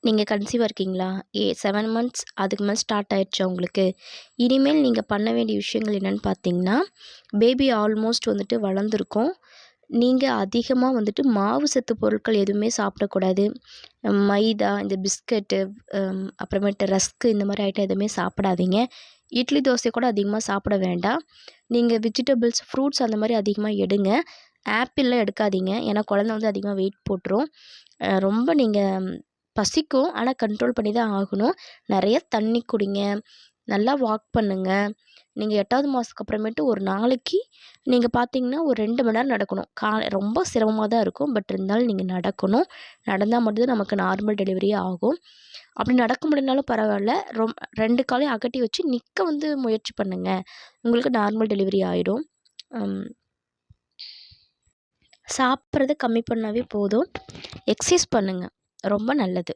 நீங்கள் கன்சீவாக இருக்கீங்களா? 7 மந்த்ஸ் அதுக்கு மேலே ஸ்டார்ட் ஆயிடுச்சா உங்களுக்கு? இனிமேல் நீங்கள் பண்ண வேண்டிய விஷயங்கள் என்னென்னு பார்த்தீங்கன்னா, பேபி ஆல்மோஸ்ட் வந்துட்டு வளர்ந்துருக்கும். நீங்கள் அதிகமாக வந்துட்டு மாவு சத்து பொருட்கள் எதுவுமே சாப்பிடக்கூடாது. மைதா, இந்த பிஸ்கட்டு, அப்புறமேட்டு ரஸ்க்கு இந்த மாதிரி ஐட்டம் எதுவுமே சாப்பிடாதீங்க. இட்லி, தோசை கூட அதிகமாக சாப்பிட வேண்டாம். நீங்கள் வெஜிடபிள்ஸ், ஃப்ரூட்ஸ் அந்த மாதிரி அதிகமாக எடுங்க. ஆப்பிள்லாம் எடுக்காதீங்க. ஏன்னா குழந்த வந்து அதிகமாக வெயிட் போட்டுரும். ரொம்ப நீங்கள் பசிக்கும், ஆனால் கண்ட்ரோல் பண்ணி தான் ஆகணும். நிறைய தண்ணி குடிங்க, நல்லா வாக் பண்ணுங்கள். நீங்கள் 8வது மாதத்துக்கு அப்புறமேட்டு ஒரு நாளைக்கு நீங்கள் பார்த்தீங்கன்னா ஒரு 2 மணி நேரம் நடக்கணும். ரொம்ப சிரமமாக தான் இருக்கும். பட் இருந்தாலும் நீங்கள் நடக்கணும். நடந்தால் மட்டும்தான் நமக்கு நார்மல் டெலிவரியே ஆகும். அப்படி நடக்க முடியலனாலும் பரவாயில்ல. 2 காலையும் அகட்டி வச்சு நிற்க வந்து முயற்சி பண்ணுங்கள். உங்களுக்கு நார்மல் டெலிவரி ஆகிடும். சாப்பிட்றத கம்மி பண்ணாவே போதும். எக்ஸசைஸ் பண்ணுங்கள், ரொம்ப நல்லது.